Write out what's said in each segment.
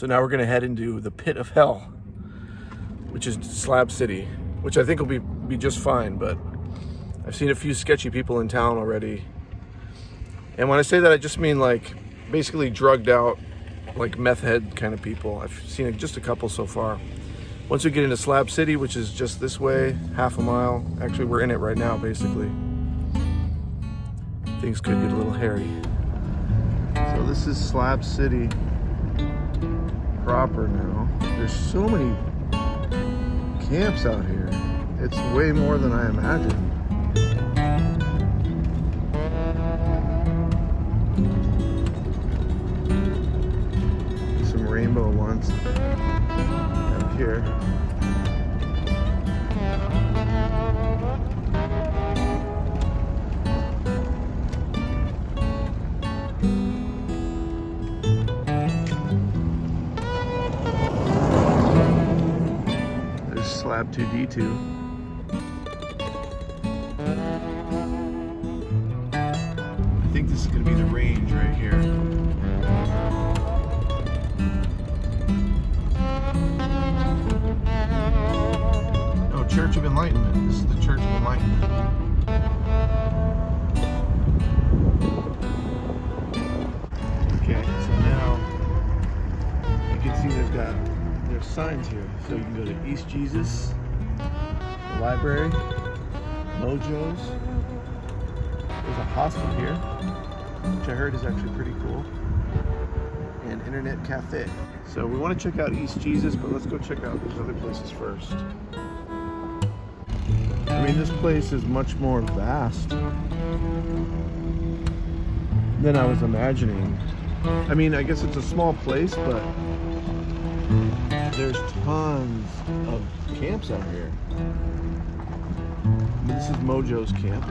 So now we're gonna head into the pit of hell, which is Slab City, which I think will be just fine, but I've seen a few sketchy people in town already. And when I say that, I just mean like basically drugged out, like meth head kind of people. I've seen just a couple so far. Once we get into Slab City, which is just this way, half a mile, actually we're in it right now basically, things could get a little hairy. So this is Slab City proper now. There's so many camps out here. It's way more than I imagined. Some rainbow ones up here. There's Slab 2D2. I think this is going to be the range right here. Oh, Church of Enlightenment. This is the Church of Enlightenment. Okay, so now you can see there's signs here. So you can go to East Jesus, the library, Mojo's. There's a hostel here, which I heard is actually pretty cool, and internet cafe. So we want to check out East Jesus, but let's go check out these other places first. I mean, this place is much more vast than I was imagining. I mean, I guess it's a small place, but there's tons of camps out here. This is Mojo's camp.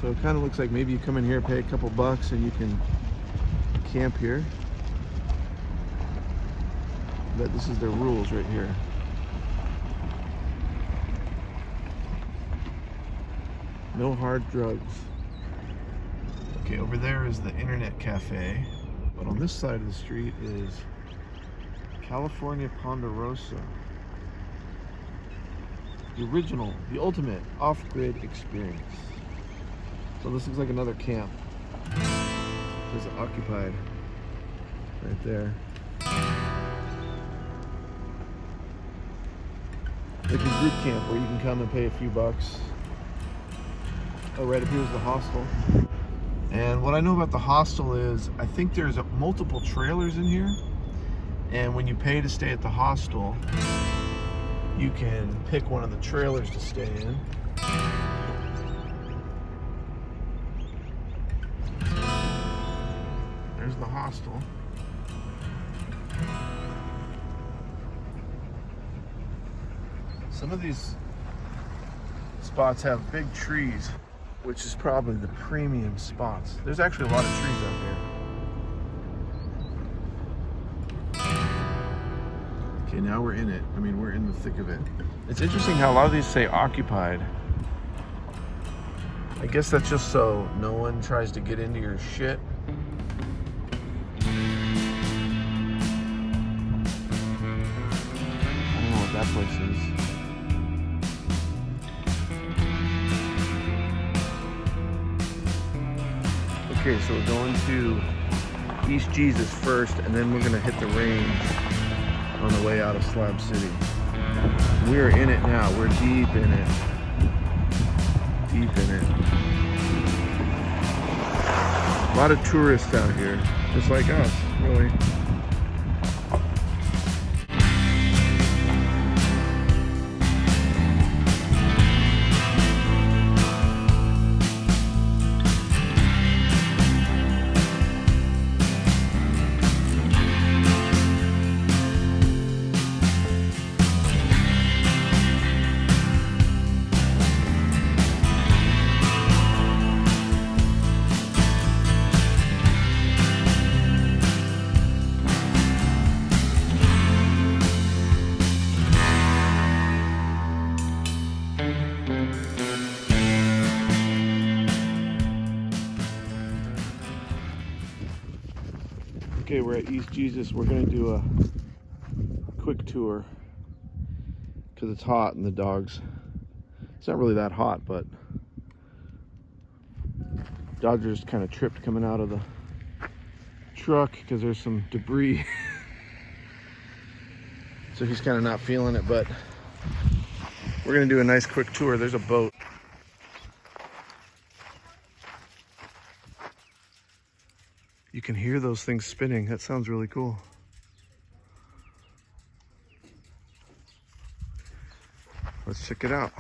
So it kind of looks like maybe you come in here, pay a couple bucks, and you can camp here. But this is their rules right here. No hard drugs. Okay, over there is the internet cafe. But on this side of the street is California Ponderosa. The original, the ultimate off-grid experience. So this looks like another camp. It's occupied right there. Like a group camp where you can come and pay a few bucks. Oh, right up here is the hostel. And what I know about the hostel is, I think there's multiple trailers in here. And when you pay to stay at the hostel, you can pick one of the trailers to stay in. There's the hostel. Some of these spots have big trees, which is probably the premium spots. There's actually a lot of trees out here. Okay, now we're in it. I mean, we're in the thick of it. It's interesting how a lot of these say occupied. I guess that's just so no one tries to get into your shit. I don't know what that place is. Okay, so we're going to East Jesus first, and then we're going to hit the range on the way out of Slab City. We're in it now. We're deep in it. Deep in it. A lot of tourists out here, just like us, really. Okay, we're at East Jesus. We're gonna do a quick tour because it's hot and the dogs. It's not really that hot, but Dodger's kind of tripped coming out of the truck because there's some debris. So he's kind of not feeling it, but we're gonna do a nice quick tour. There's a boat. You can hear those things spinning. That sounds really cool. Let's check it out.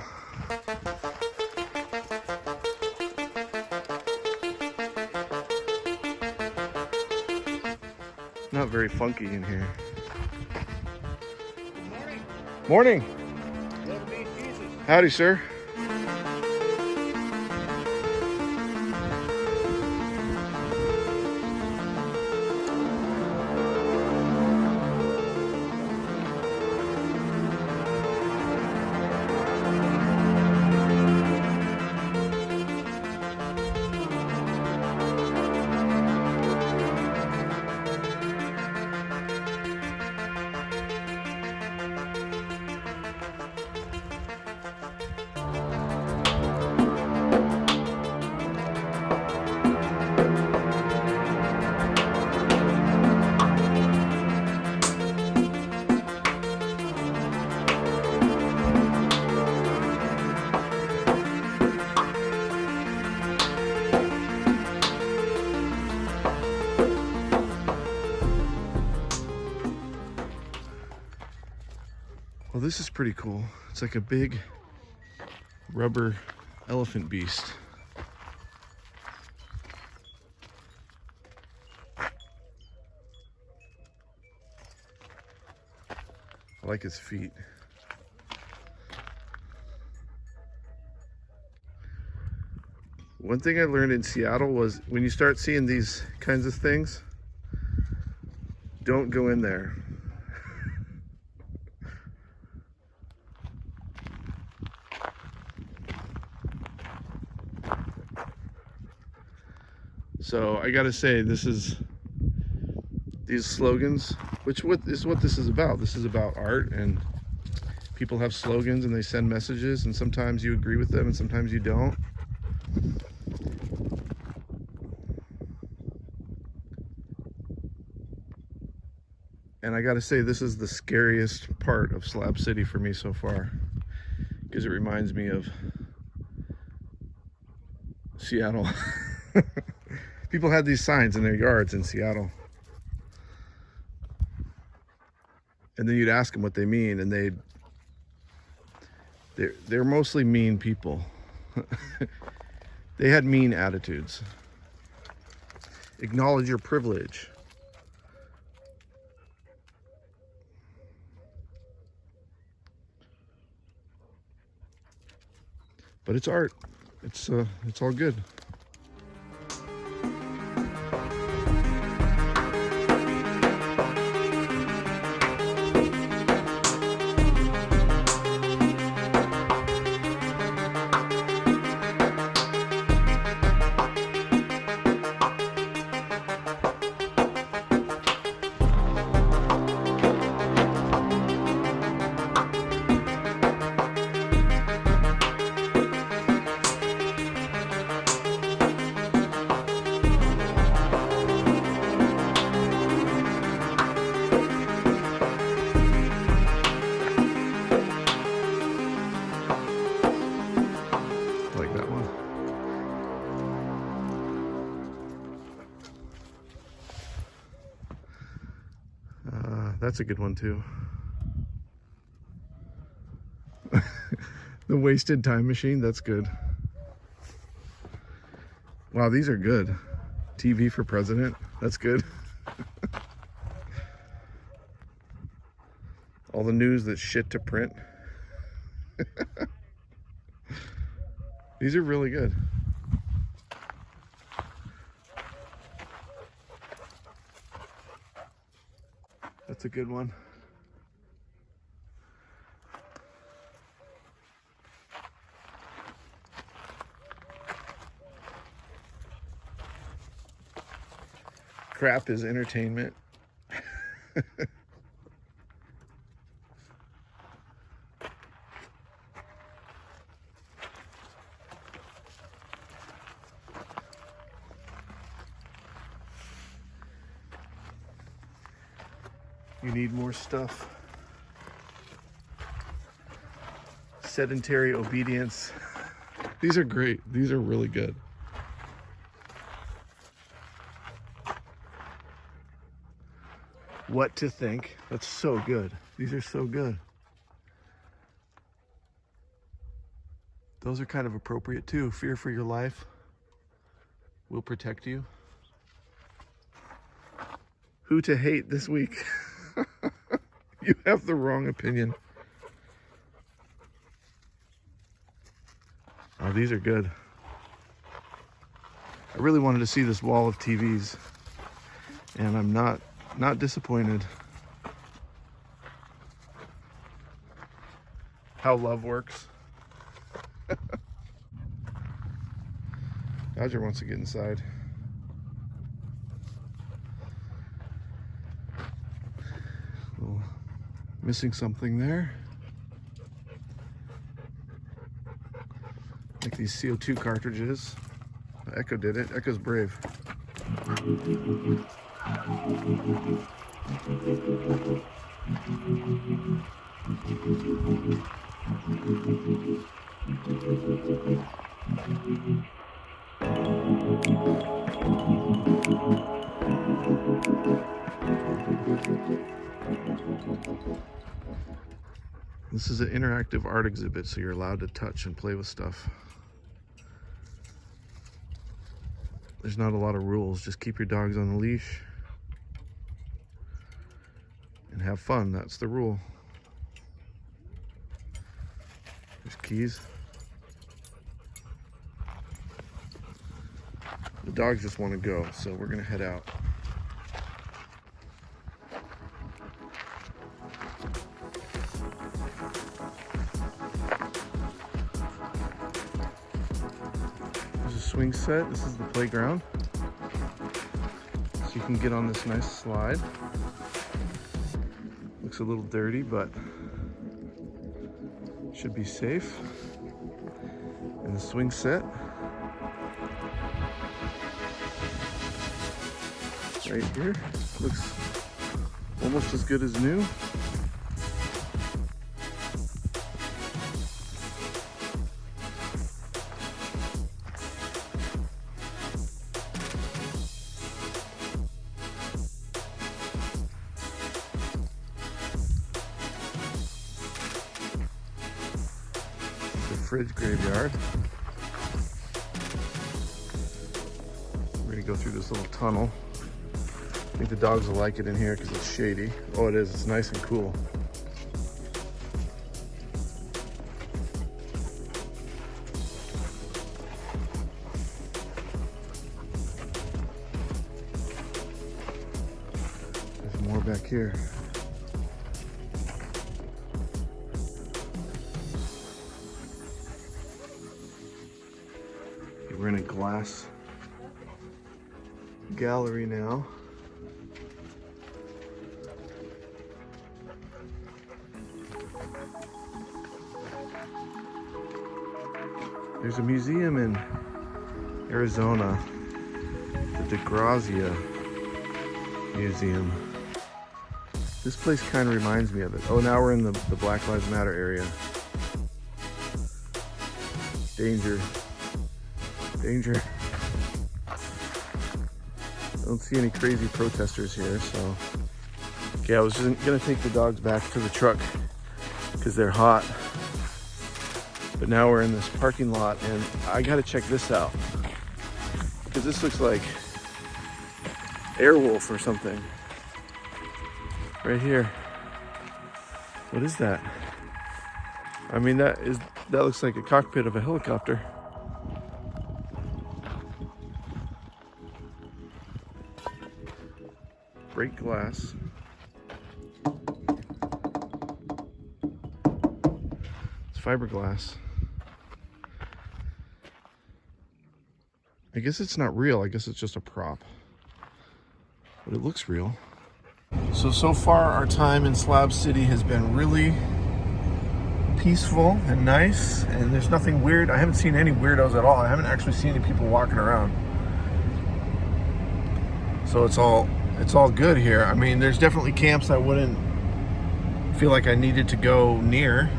Not very funky in here. Morning. Morning. Love to meet Jesus. Howdy, sir. Well, this is pretty cool. It's like a big rubber elephant beast. I like his feet. One thing I learned in Seattle was when you start seeing these kinds of things, don't go in there. So I gotta say, these slogans, what this is about. This is about art, and people have slogans and they send messages, and sometimes you agree with them and sometimes you don't. And I gotta say, this is the scariest part of Slab City for me so far, because it reminds me of Seattle. People had these signs in their yards in Seattle. And then you'd ask them what they mean, and they're mostly mean people. They had mean attitudes. Acknowledge your privilege. But it's art. It's all good. That's a good one too. The wasted time machine, that's good. Wow, these are good. TV for president, that's good. All the news that's shit to print. These are really good. That's a good one. crap is entertainment. You need more stuff. Sedentary obedience. These are great. These are really good. What to think? That's so good. These are so good. Those are kind of appropriate too. Fear for your life will protect you. Who to hate this week? You have the wrong opinion. Oh, these are good. I really wanted to see this wall of TVs, and I'm not disappointed. How love works. Dodger wants to get inside. Oh, missing something there. Like these CO2 cartridges. Echo did it. Echo's brave. This is an interactive art exhibit, so you're allowed to touch and play with stuff. There's not a lot of rules. Just keep your dogs on the leash and have fun. That's the rule. There's keys. The dogs just want to go, so we're gonna head out. There's a swing set. This is the playground. So you can get on this nice slide. Looks a little dirty, but should be safe. And the swing set. Right here. Looks almost as good as new. The fridge graveyard. We're gonna go through this little tunnel. I think the dogs will like it in here because it's shady. Oh, it is. It's nice and cool. There's more back here. We're in a glass gallery now. There's a museum in Arizona, the DeGrazia Museum. This place kind of reminds me of it. Oh, now we're in the Black Lives Matter area. Danger. Danger. I don't see any crazy protesters here, so. Okay, I was just gonna take the dogs back to the truck because they're hot. But now we're in this parking lot and I gotta check this out because this looks like Airwolf or something. Right here. What is that? I mean, that looks like a cockpit of a helicopter. Break glass. It's fiberglass. I guess it's not real. I guess it's just a prop. but it looks real. So far our time in Slab City has been really peaceful and nice, and there's nothing weird. I haven't seen any weirdos at all. I haven't actually seen any people walking around. So it's all good here. I mean, there's definitely camps I wouldn't feel like I needed to go near.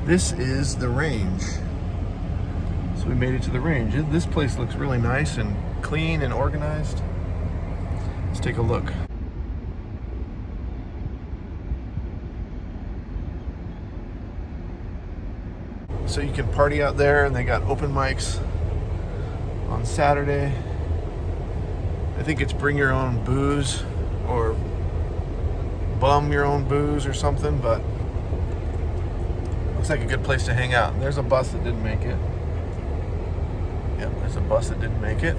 This is the range. So we made it to the range. This place looks really nice and clean and organized. Let's take a look. So you can party out there, and they got open mics on Saturday. I think it's bring your own booze or bum your own booze or something, but looks like a good place to hang out. There's a bus that didn't make it. Yep, there's a bus that didn't make it.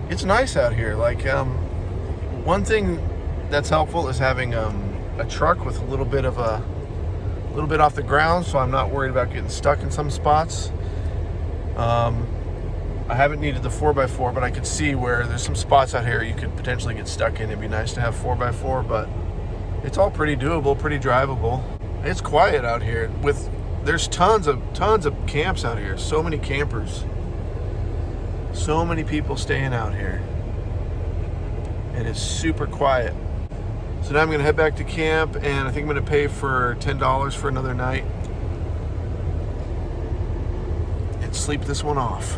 It's nice out here. Like, one thing that's helpful is having a truck with a little bit off the ground, so I'm not worried about getting stuck in some spots. I haven't needed the 4x4, but I could see where there's some spots out here you could potentially get stuck in. It'd be nice to have 4x4, but it's all pretty doable, pretty drivable. It's quiet out here. There's tons of camps out here. So many campers. So many people staying out here. And it's super quiet. So now I'm gonna head back to camp, and I think I'm gonna pay for $10 for another night and sleep this one off.